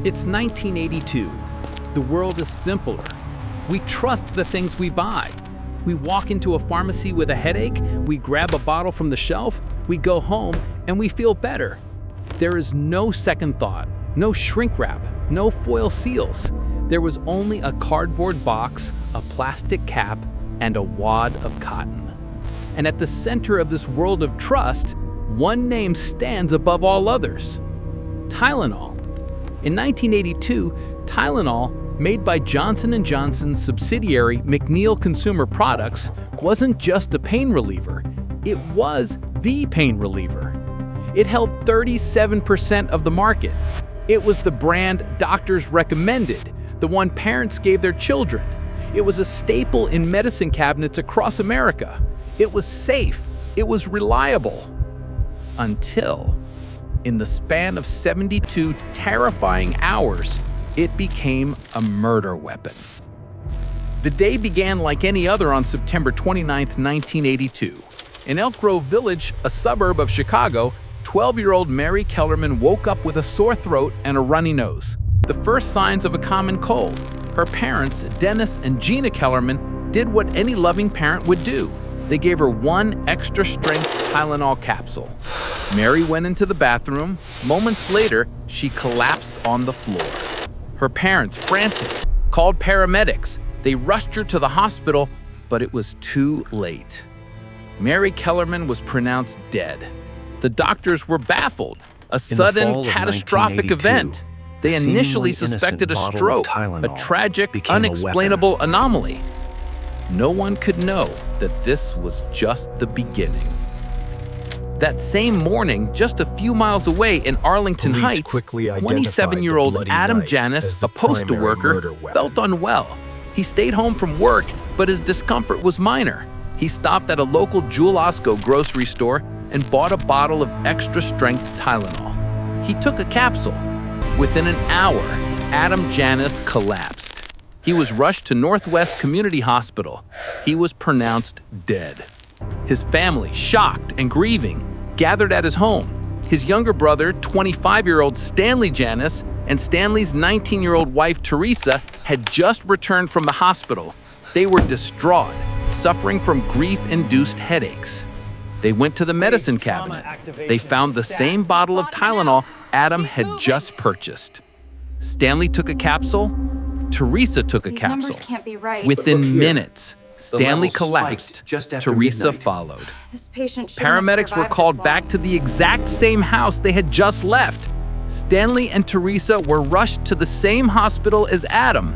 It's 1982. The world is simpler. We trust the things we buy. We walk into a pharmacy with a headache, we grab a bottle from the shelf, we go home, and we feel better. There is no second thought, no shrink wrap, no foil seals. There was only a cardboard box, a plastic cap, and a wad of cotton. And at the center of this world of trust, one name stands above all others: Tylenol. In 1982, Tylenol, made by Johnson & Johnson's subsidiary McNeil Consumer Products, wasn't just a pain reliever, it was the pain reliever. It held 37% of the market. It was the brand doctors recommended, the one parents gave their children. It was a staple in medicine cabinets across America. It was safe. It was reliable. Until, in the span of 72 terrifying hours, it became a murder weapon. The day began like any other on September 29, 1982. In Elk Grove Village, a suburb of Chicago, 12-year-old Mary Kellerman woke up with a sore throat and a runny nose, the first signs of a common cold. Her parents, Dennis and Gina Kellerman, did what any loving parent would do. They gave her one extra-strength Tylenol capsule. Mary went into the bathroom. Moments later, she collapsed on the floor. Her parents, frantic, called paramedics. They rushed her to the hospital, but it was too late. Mary Kellerman was pronounced dead. The doctors were baffled. A sudden, catastrophic event. They initially suspected a stroke, a tragic, unexplainable anomaly. No one could know that this was just the beginning. That same morning, just a few miles away in Arlington Heights, 27-year-old Adam Janis, a postal worker, felt unwell. He stayed home from work, but his discomfort was minor. He stopped at a local Jewel Osco grocery store and bought a bottle of extra-strength Tylenol. He took a capsule. Within an hour, Adam Janis collapsed. He was rushed to Northwest Community Hospital. He was pronounced dead. His family, shocked and grieving, gathered at his home. His younger brother, 25-year-old Stanley Janis, and Stanley's 19-year-old wife, Teresa, had just returned from the hospital. They were distraught, suffering from grief-induced headaches. They went to the medicine cabinet. They found the same bottle of Tylenol Adam had just purchased. Stanley took a capsule. Teresa took a capsule. Within minutes, Stanley collapsed. Teresa followed. Paramedics were called back to the exact same house they had just left. Stanley and Teresa were rushed to the same hospital as Adam.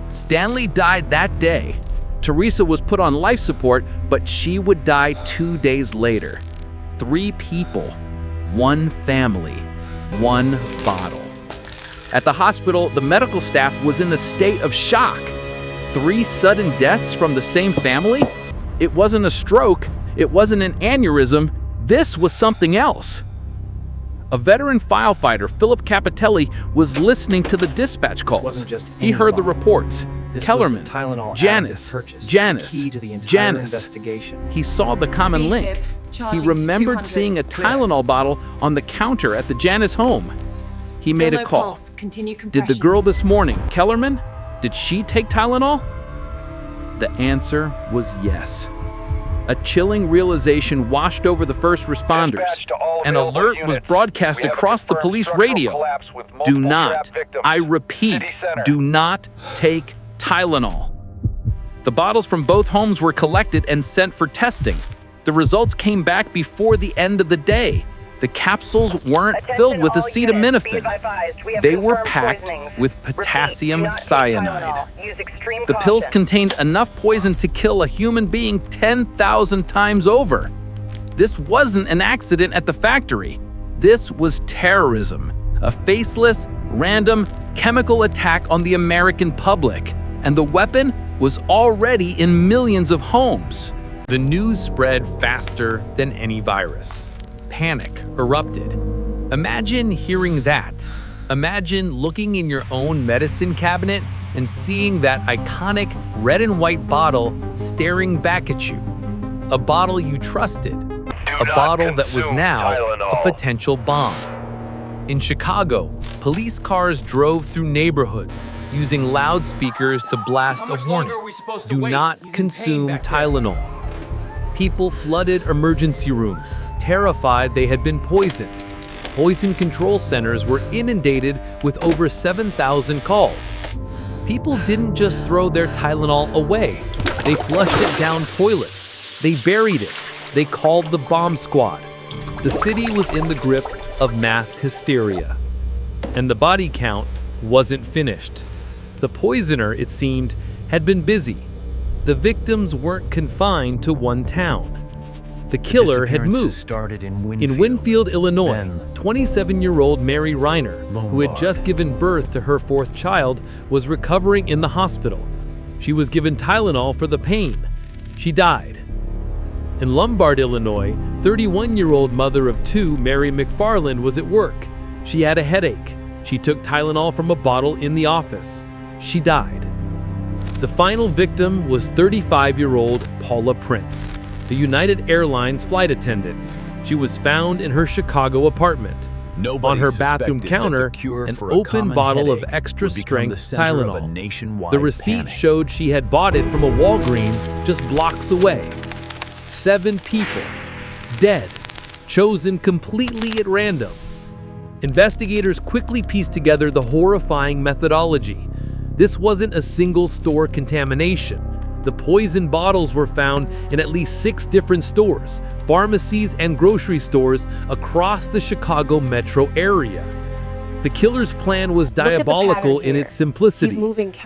Stanley died that day. Teresa was put on life support, but she would die 2 days later. 3 people, 1 family, 1 bottle. At the hospital, the medical staff was in a state of shock. 3 sudden deaths from the same family? It wasn't a stroke. It wasn't an aneurysm. This was something else. A veteran firefighter, Philip Capitelli, was listening to the dispatch calls. He heard the reports. Kellerman, Janis. He saw the common link. He remembered seeing a Tylenol bottle on the counter at the Janis home. He made a call. Did the girl this morning, Kellerman, did she take Tylenol? The answer was yes. A chilling realization washed over the first responders. An alert was broadcast across the police radio. Do not, I repeat, do not take Tylenol. The bottles from both homes were collected and sent for testing. The results came back before the end of the day. The capsules weren't filled with acetaminophen. They were packed with potassium cyanide. The pills contained enough poison to kill a human being 10,000 times over. This wasn't an accident at the factory. This was terrorism, a faceless, random, chemical attack on the American public. And the weapon was already in millions of homes. The news spread faster than any virus. Panic erupted. Imagine hearing that. Imagine looking in your own medicine cabinet and seeing that iconic red and white bottle staring back at you. A bottle you trusted. A bottle that was now a potential bomb. In Chicago, police cars drove through neighborhoods using loudspeakers to blast a warning: do not consume Tylenol. People flooded emergency rooms, terrified they had been poisoned. Poison control centers were inundated with over 7,000 calls. People didn't just throw their Tylenol away. They flushed it down toilets. They buried it. They called the bomb squad. The city was in the grip of mass hysteria. And the body count wasn't finished. The poisoner, it seemed, had been busy. The victims weren't confined to one town. The killer had moved. Started in Winfield, Illinois, 27-year-old Mary Reiner, who had just given birth to her fourth child, was recovering in the hospital. She was given Tylenol for the pain. She died. In Lombard, Illinois, 31-year-old mother of two, Mary McFarland, was at work. She had a headache. She took Tylenol from a bottle in the office. She died. The final victim was 35-year-old Paula Prince, the United Airlines flight attendant. She was found in her Chicago apartment. On her bathroom counter, an open bottle of extra-strength Tylenol. The receipt showed she had bought it from a Walgreens just blocks away. 7 people, dead, chosen completely at random. Investigators quickly pieced together the horrifying methodology. This wasn't a single-store contamination. The poison bottles were found in at least 6 different stores, pharmacies, and grocery stores across the Chicago metro area. The killer's plan was diabolical in its simplicity.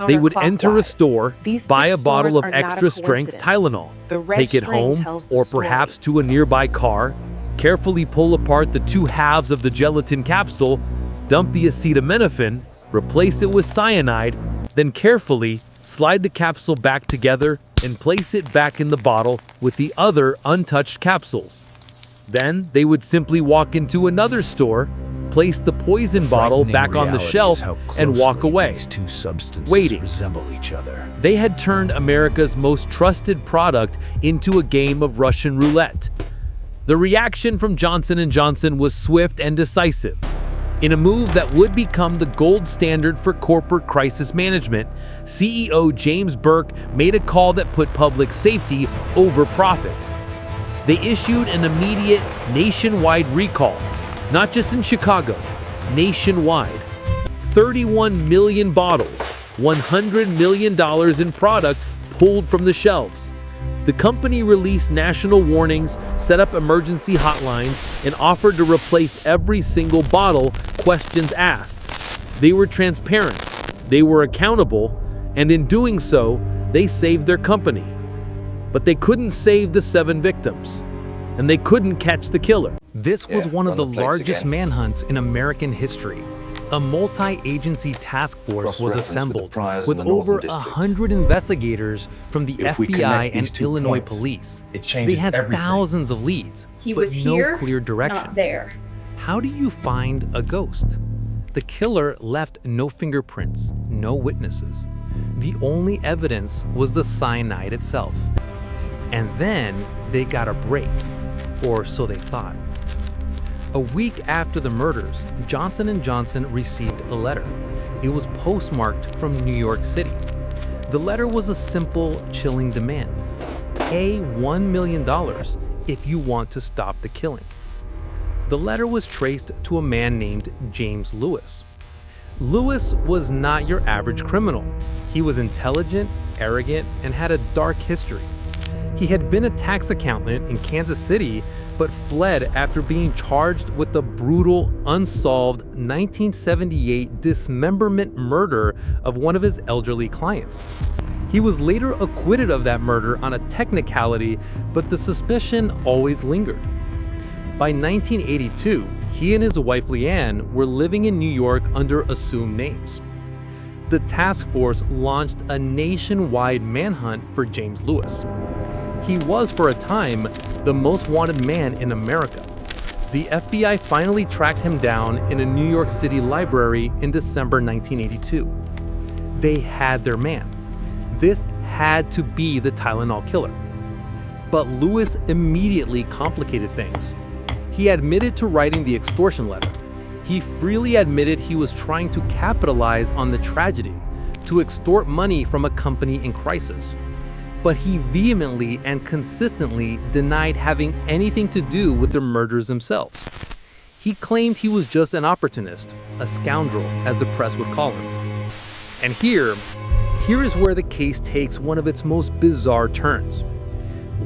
They would enter a store, buy a bottle of extra-strength Tylenol, take it home, or perhaps to a nearby car, carefully pull apart the 2 halves of the gelatin capsule, dump the acetaminophen, replace it with cyanide, then carefully slide the capsule back together and place it back in the bottle with the other untouched capsules. Then they would simply walk into another store, place the poison bottle back on the shelf, and walk away, waiting. They had turned America's most trusted product into a game of Russian roulette. The reaction from Johnson & Johnson was swift and decisive. In a move that would become the gold standard for corporate crisis management, CEO James Burke made a call that put public safety over profit. They issued an immediate nationwide recall, not just in Chicago, nationwide. 31 million bottles, $100 million in product pulled from the shelves. The company released national warnings, set up emergency hotlines, and offered to replace every single bottle, questions asked. They were transparent, they were accountable, and in doing so, they saved their company. But they couldn't save the 7 victims, and they couldn't catch the killer. This was one of the largest manhunts in American history. A multi-agency task force was assembled with over 100 investigators from the FBI and Illinois police. They had thousands of leads, but no clear direction. Not there. How do you find a ghost? The killer left no fingerprints, no witnesses. The only evidence was the cyanide itself. And then they got a break, or so they thought. A week after the murders, Johnson & Johnson received a letter. It was postmarked from New York City. The letter was a simple, chilling demand. Pay $1 million if you want to stop the killing. The letter was traced to a man named James Lewis. Lewis was not your average criminal. He was intelligent, arrogant, and had a dark history. He had been a tax accountant in Kansas City, but fled after being charged with the brutal, unsolved 1978 dismemberment murder of one of his elderly clients. He was later acquitted of that murder on a technicality, but the suspicion always lingered. By 1982, he and his wife Leanne were living in New York under assumed names. The task force launched a nationwide manhunt for James Lewis. He was, for a time, the most wanted man in America. The FBI finally tracked him down in a New York City library in December 1982. They had their man. This had to be the Tylenol killer. But Lewis immediately complicated things. He admitted to writing the extortion letter. He freely admitted he was trying to capitalize on the tragedy, to extort money from a company in crisis. But he vehemently and consistently denied having anything to do with the murders themselves. He claimed he was just an opportunist, a scoundrel, as the press would call him. And here is where the case takes one of its most bizarre turns.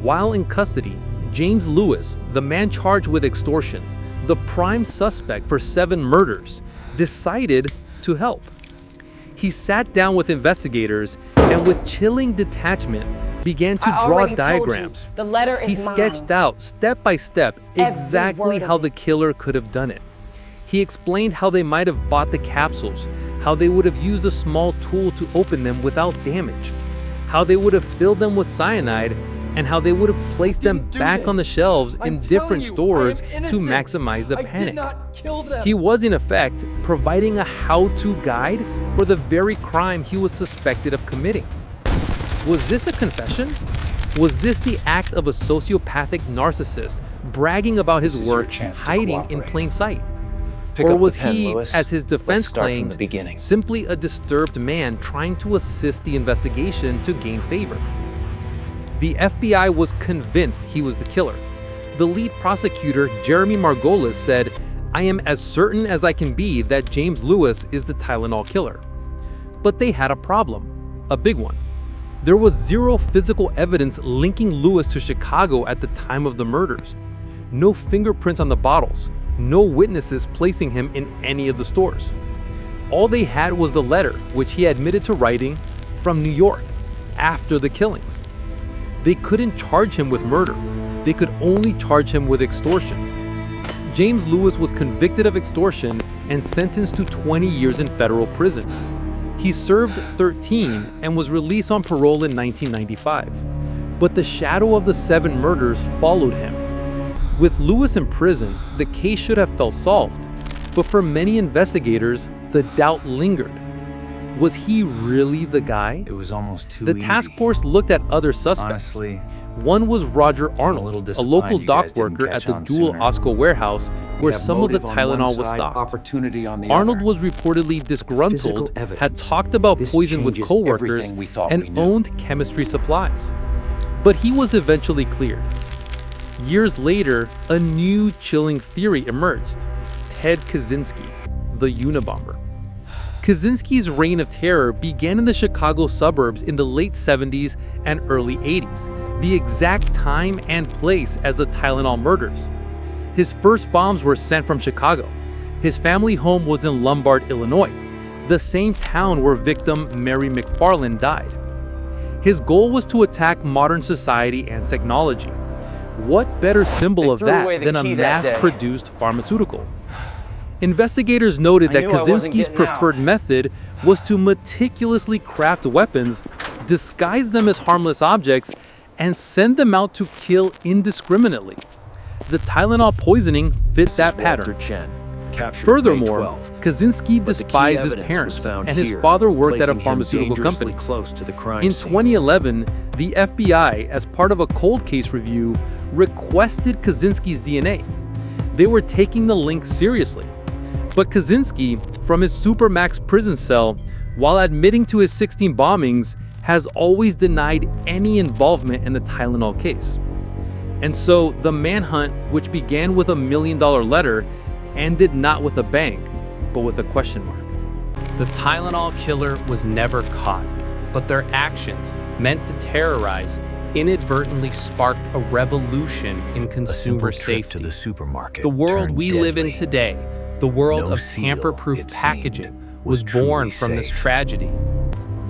While in custody, James Lewis, the man charged with extortion, the prime suspect for 7 murders, decided to help. He sat down with investigators and with chilling detachment began to draw diagrams. The letter is He sketched out step by step exactly how the killer could have done it. He explained how they might have bought the capsules, how they would have used a small tool to open them without damage, how they would have filled them with cyanide, and how they would have placed them back on the shelves in different stores to maximize the panic. He was, in effect, providing a how-to guide for the very crime he was suspected of committing. Was this a confession? Was this the act of a sociopathic narcissist bragging about his work, hiding in plain sight? Or was he, as his defense claimed, simply a disturbed man trying to assist the investigation to gain favor? The FBI was convinced he was the killer. The lead prosecutor, Jeremy Margolis, said, "I am as certain as I can be that James Lewis is the Tylenol killer." But they had a problem, a big one. There was zero physical evidence linking Lewis to Chicago at the time of the murders. No fingerprints on the bottles, no witnesses placing him in any of the stores. All they had was the letter, which he admitted to writing, from New York, after the killings. They couldn't charge him with murder. They could only charge him with extortion. James Lewis was convicted of extortion and sentenced to 20 years in federal prison. He served 13 and was released on parole in 1995. But the shadow of the 7 murders followed him. With Lewis in prison, the case should have felt solved. But for many investigators, the doubt lingered. Was he really the guy? It was almost too easy. The task force looked at other suspects. Honestly, one was Roger Arnold, a local dock worker at the Jewel Osco warehouse where some of the Tylenol was stocked. Arnold was reportedly disgruntled, had talked about poison with coworkers, and owned chemistry supplies. But he was eventually cleared. Years later, a new chilling theory emerged: Ted Kaczynski, the Unabomber. Kaczynski's reign of terror began in the Chicago suburbs in the late 70s and early 80s, the exact time and place as the Tylenol murders. His first bombs were sent from Chicago. His family home was in Lombard, Illinois, the same town where victim Mary McFarland died. His goal was to attack modern society and technology. What better symbol of that than a mass-produced pharmaceutical? Investigators noted that Kaczynski's preferred method was to meticulously craft weapons, disguise them as harmless objects, and send them out to kill indiscriminately. The Tylenol poisoning fit that pattern. Furthermore, Kaczynski despised his parents, and his father worked at a pharmaceutical company. In 2011, the FBI, as part of a cold case review, requested Kaczynski's DNA. They were taking the link seriously. But Kaczynski, from his Supermax prison cell, while admitting to his 16 bombings, has always denied any involvement in the Tylenol case. And so the manhunt, which began with $1 million letter, ended not with a bang, but with a question mark. The Tylenol killer was never caught, but their actions, meant to terrorize, inadvertently sparked a revolution in consumer safety. To the supermarket. The world we live in today, the world of tamper-proof packaging, was born from this tragedy.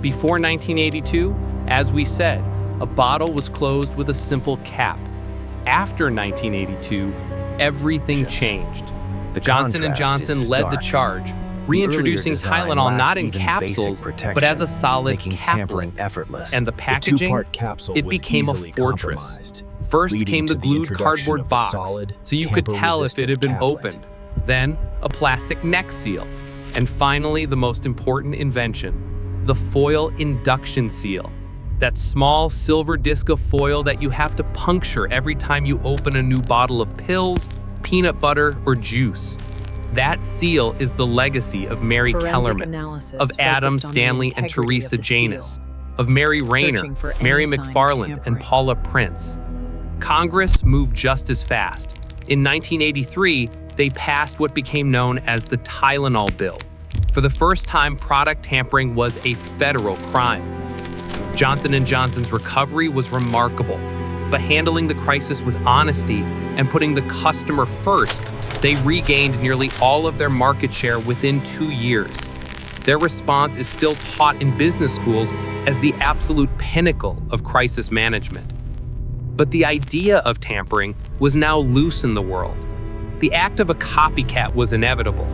Before 1982, as we said, a bottle was closed with a simple cap. After 1982, everything changed. Johnson & Johnson led the charge, reintroducing Tylenol not in capsules, but as a solid caplet. And the packaging, it became a fortress. First came the glued cardboard box, so you could tell if it had been opened. Then, a plastic neck seal. And finally, the most important invention, the foil induction seal. That small silver disc of foil that you have to puncture every time you open a new bottle of pills, peanut butter, or juice. That seal is the legacy of Mary Kellerman, of Adam Stanley and Teresa Janus, of Mary Rayner, Mary McFarland, and Paula Prince. Congress moved just as fast. In 1983, they passed what became known as the Tylenol Bill. For the first time, product tampering was a federal crime. Johnson & Johnson's recovery was remarkable. By handling the crisis with honesty and putting the customer first, they regained nearly all of their market share within 2 years. Their response is still taught in business schools as the absolute pinnacle of crisis management. But the idea of tampering was now loose in the world. The act of a copycat was inevitable.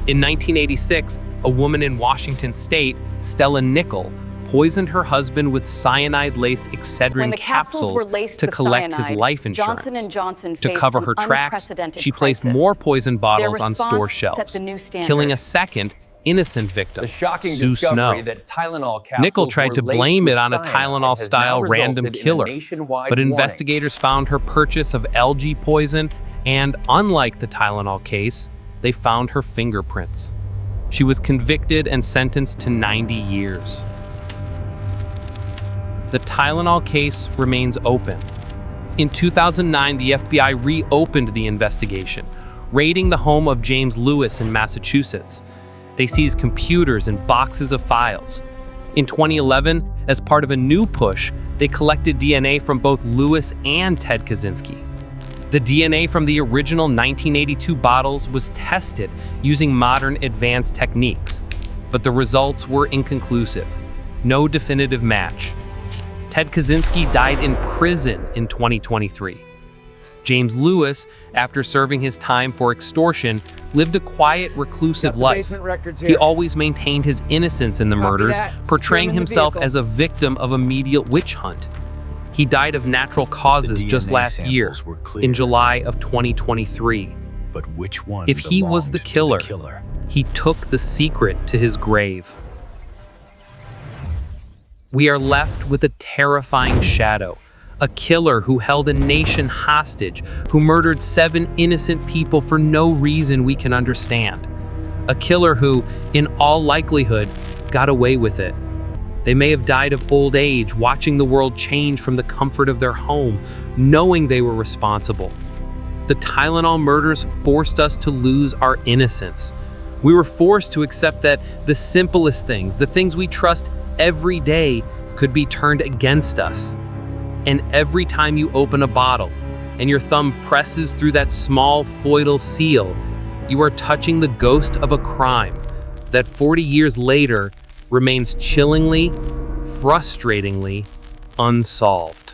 In 1986, a woman in Washington state, Stella Nickel, poisoned her husband with cyanide-laced Excedrin capsules to collect his life insurance. To cover her tracks, she placed more poison bottles on store shelves, killing a second, innocent victim, The shocking Sue discovery Snow. that Tylenol capsules Nickel tried to were laced blame with it on a cyanide Tylenol-style has now random resulted in a killer, nationwide but warning. investigators found her purchase of algae poison, and unlike the Tylenol case, they found her fingerprints. She was convicted and sentenced to 90 years. The Tylenol case remains open. In 2009, the FBI reopened the investigation, raiding the home of James Lewis in Massachusetts. They seized computers and boxes of files. In 2011, as part of a new push, they collected DNA from both Lewis and Ted Kaczynski. The DNA from the original 1982 bottles was tested using modern advanced techniques, but the results were inconclusive. No definitive match. Ted Kaczynski died in prison in 2023. James Lewis, after serving his time for extortion, lived a quiet, reclusive life. He always maintained his innocence in the murders, portraying himself as a victim of a media witch hunt. He died of natural causes just last year, in July of 2023. But which one If he was the killer, he took the secret to his grave. We are left with a terrifying shadow. A killer who held a nation hostage, who murdered 7 innocent people for no reason we can understand. A killer who, in all likelihood, got away with it. They may have died of old age, watching the world change from the comfort of their home, knowing they were responsible. The Tylenol murders forced us to lose our innocence. We were forced to accept that the simplest things, the things we trust every day, could be turned against us. And every time you open a bottle and your thumb presses through that small foil seal, you are touching the ghost of a crime that 40 years later remains chillingly, frustratingly unsolved.